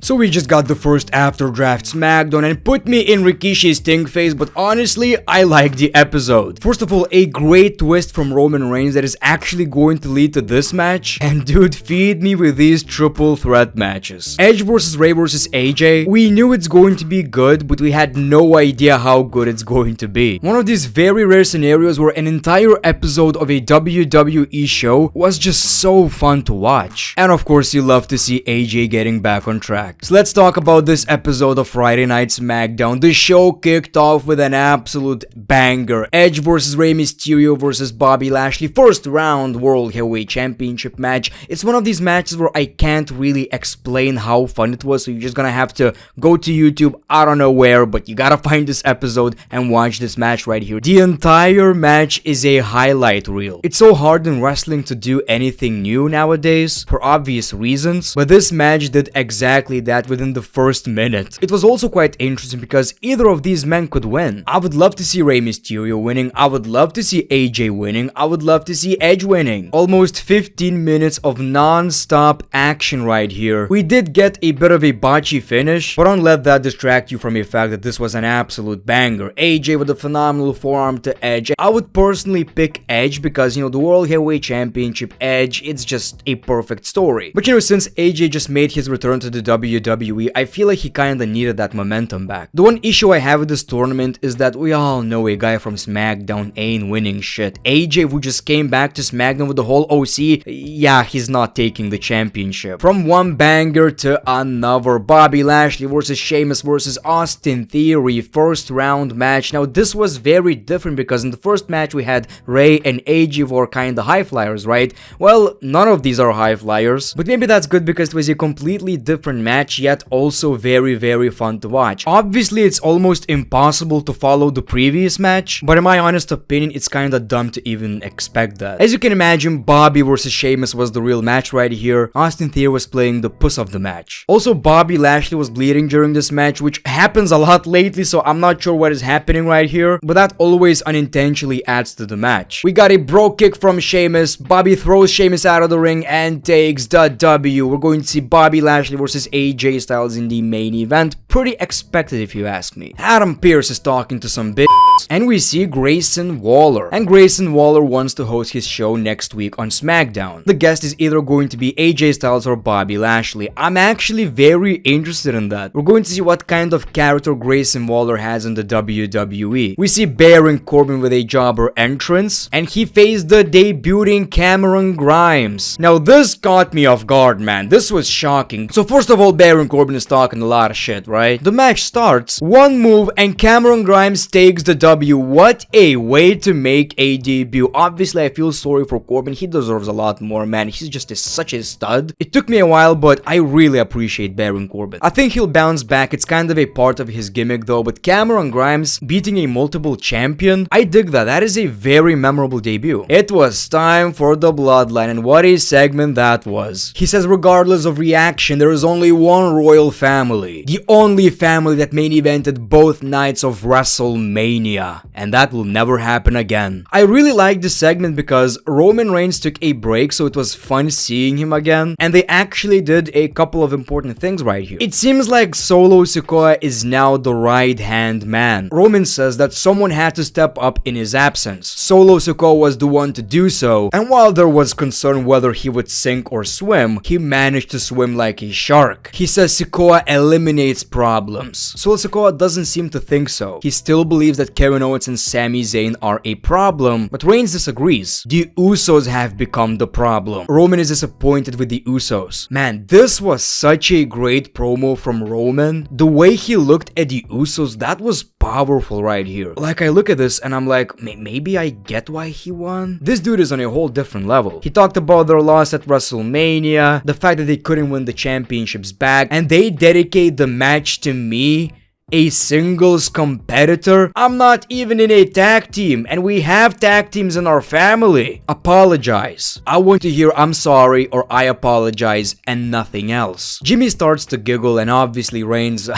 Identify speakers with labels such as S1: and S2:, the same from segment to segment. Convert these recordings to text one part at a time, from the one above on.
S1: So we just got the first after draft SmackDown and put me in Rikishi's stink face, but honestly, I like the episode. First of all, a great twist from Roman Reigns that is actually going to lead to this match. And dude, feed me with these triple threat matches. Edge versus Ray versus AJ. We knew it's going to be good, but we had no idea how good it's going to be. One of these very rare scenarios where an entire episode of a WWE show was just so fun to watch. And of course, you love to see AJ getting back on track. So let's talk about this episode of Friday Night SmackDown. The show kicked off with an absolute banger. Edge versus Rey Mysterio versus Bobby Lashley. First round World Heavyweight Championship match. It's one of these matches where I can't really explain how fun it was, so you're just gonna have to go to YouTube, I don't know where, but you gotta find this episode and watch this match right here. The entire match is a highlight reel. It's so hard in wrestling to do anything new nowadays, for obvious reasons, but this match did exactly that within the first minute. It was also quite interesting because either of these men could win. I would love to see Rey Mysterio winning, I would love to see AJ winning, I would love to see Edge winning. Almost 15 minutes of non-stop action right here. We did get a bit of a botchy finish, but don't let that distract you from the fact that this was an absolute banger. AJ with a phenomenal forearm to Edge. I would personally pick Edge because, you know, the World Heavyweight Championship, Edge, it's just a perfect story. But you know, since AJ just made his return to the WWE, I feel like he kinda needed that momentum back. The one issue I have with this tournament is that we all know a guy from SmackDown ain't winning shit. AJ, who just came back to SmackDown with the whole OC, yeah, he's not taking the championship. From one banger to another. Bobby Lashley versus Sheamus versus Austin Theory, first round match. Now this was very different because in the first match we had Ray and AJ were kinda high flyers, right? Well, none of these are high flyers, but maybe that's good because it was a completely different match, yet also very fun to watch. Obviously, it's almost impossible to follow the previous match, but in my honest opinion, it's kinda dumb to even expect that. As you can imagine, Bobby versus Sheamus was the real match right here. Austin Theory was playing the puss of the match. Also, Bobby Lashley was bleeding during this match, which happens a lot lately, so I'm not sure what is happening right here, but that always unintentionally adds to the match. We got a bro kick from Sheamus. Bobby throws Sheamus out of the ring and takes the W. We're going to see Bobby Lashley versus AJ Styles in the main event. Pretty expected if you ask me. Adam Pearce is talking to some bitch, and we see Grayson Waller. And Grayson Waller wants to host his show next week on SmackDown. The guest is either going to be AJ Styles or Bobby Lashley. I'm actually very interested in that. We're going to see what kind of character Grayson Waller has in the WWE. We see Baron Corbin with a jobber entrance, and he faced the debuting Cameron Grimes. Now this caught me off guard, man. This was shocking. So first of all, Baron Corbin is talking a lot of shit, right? The match starts, one move, and Cameron Grimes takes the W. What a way to make a debut. Obviously, I feel sorry for Corbin. He deserves a lot more, man. He's just such a stud. It took me a while, but I really appreciate Baron Corbin. I think he'll bounce back. It's kind of a part of his gimmick though, but Cameron Grimes beating a multiple champion, I dig that. That is a very memorable debut. It was time for the Bloodline, and what a segment that was. He says regardless of reaction, there is only one royal family. The only family that main evented both nights of WrestleMania, and that will never happen again. I really like this segment because Roman Reigns took a break, so it was fun seeing him again, and they actually did a couple of important things right here. It seems like Solo Sikoa is now the right-hand man. Roman says that someone had to step up in his absence. Solo Sikoa was the one to do so, and while there was concern whether he would sink or swim, he managed to swim like a shark. He says Sikoa eliminates problems. Solo Sikoa doesn't seem to think so. He still believes that Kevin Owens and Sami Zayn are a problem, but Reigns disagrees. The Usos have become the problem. Roman is disappointed with the Usos. Man, this was such a great promo from Roman. The way he looked at the Usos, that was powerful right here. Like, I look at this and I'm like, maybe I get why he won. This dude is on a whole different level. He talked about their loss at WrestleMania, the fact that they couldn't win the championships back, and they dedicate the match to me. A singles competitor? I'm not even in a tag team, and we have tag teams in our family. Apologize. I want to hear I'm sorry or I apologize and nothing else. Jimmy starts to giggle, and obviously Reigns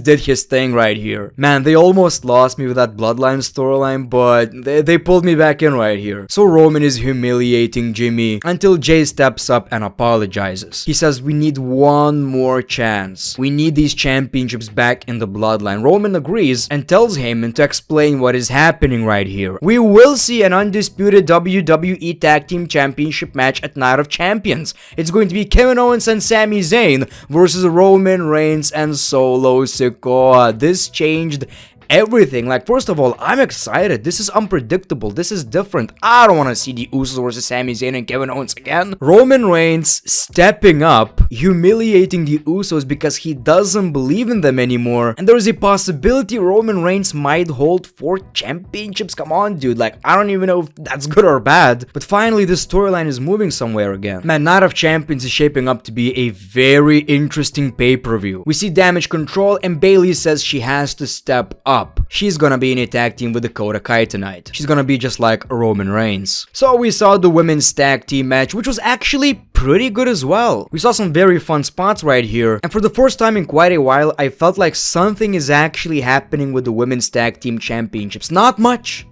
S1: did his thing right here. Man, they almost lost me with that bloodline storyline, but they pulled me back in right here. So Roman is humiliating Jimmy until Jay steps up and apologizes. He says we need one more chance. We need these championships back in the bloodline. Roman agrees and tells Heyman to explain what is happening right here. We will see an undisputed WWE Tag Team Championship match at Night of Champions. It's going to be Kevin Owens and Sami Zayn versus Roman Reigns and Solo Sikoa. This changed everything. Like, first of all, I'm excited. This is unpredictable. This is different. I don't want to see the Usos versus Sami Zayn and Kevin Owens again. Roman Reigns stepping up, humiliating the Usos because he doesn't believe in them anymore. And there is a possibility Roman Reigns might hold 4 championships. Come on, dude. Like, I don't even know if that's good or bad. But finally, this storyline is moving somewhere again. Man, Night of Champions is shaping up to be a very interesting pay-per-view. We see Damage Control, and Bayley says she has to step up. She's gonna be in a tag team with Dakota Kai tonight. She's gonna be just like Roman Reigns. So we saw the women's tag team match, which was actually pretty good as well. We saw some very fun spots right here, and for the first time in quite a while, I felt like something is actually happening with the women's tag team championships. Not much,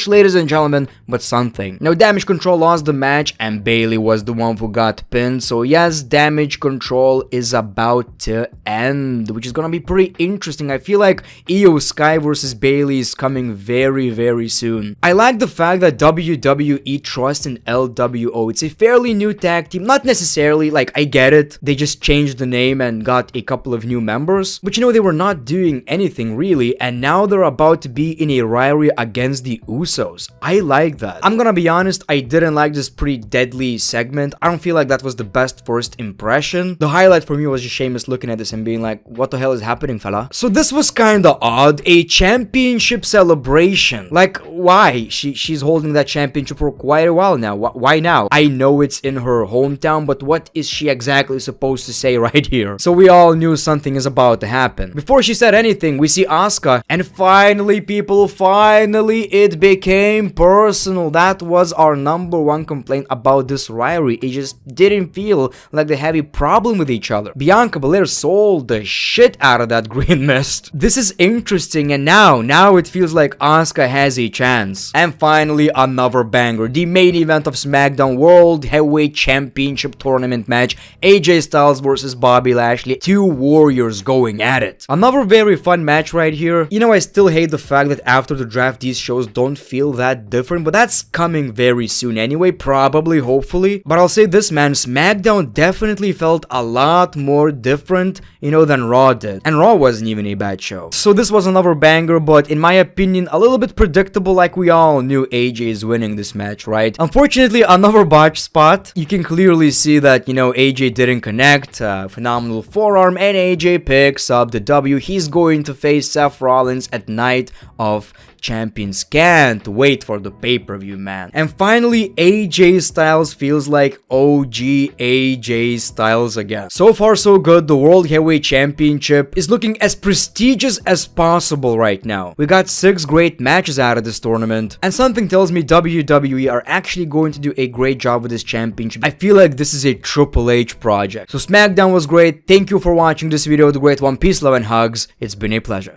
S1: ladies and gentlemen, but something. Now, Damage Control lost the match, and Bayley was the one who got pinned. So yes, Damage Control is about to end, which is gonna be pretty interesting. I feel like Io Sky versus Bayley is coming very, very soon. I like the fact that WWE trusts in LWO. It's a fairly new tag team. Not necessarily, like, I get it. They just changed the name and got a couple of new members. But you know, they were not doing anything really, and now they're about to be in a rivalry against the Usos. I like that. I'm gonna be honest, I didn't like this pretty deadly segment. I don't feel like that was the best first impression. The highlight for me was just Sheamus looking at this and being like, what the hell is happening, fella? So this was kinda odd. A championship celebration. Like, why? She's holding that championship for quite a while now. Why now? I know it's in her hometown, but what is she exactly supposed to say right here? So we all knew something is about to happen. Before she said anything, we see Asuka, and finally, people, finally, it became personal. That was our #1 complaint about this rivalry. It just didn't feel like they have a problem with each other. Bianca Belair sold the shit out of that green mist. This is interesting, and now it feels like Asuka has a chance. And finally, another banger. The main event of SmackDown World Heavyweight Championship Tournament match. AJ Styles versus Bobby Lashley. 2 warriors going at it. Another very fun match right here. You know, I still hate the fact that after the draft, these shows don't feel that different, but that's coming very soon anyway, probably, hopefully. But I'll say this, man, SmackDown definitely felt a lot more different, you know, than Raw did. And Raw wasn't even a bad show. So this was another banger, but in my opinion, a little bit predictable. Like, we all knew AJ is winning this match, right? Unfortunately, another botch spot. You can clearly see that, you know, AJ didn't connect. Phenomenal forearm, and AJ picks up the W. He's going to face Seth Rollins at Night of Champions. Can't wait for the pay-per-view, man. And finally, AJ Styles feels like OG AJ Styles again. So far, so good. The World Heavyweight Championship is looking as prestigious as possible right now. We got 6 great matches out of this tournament, and something tells me WWE are actually going to do a great job with this championship. I feel like this is a Triple H project. So SmackDown was great. Thank you for watching this video, The Great One. Peace, love, and hugs. It's been a pleasure.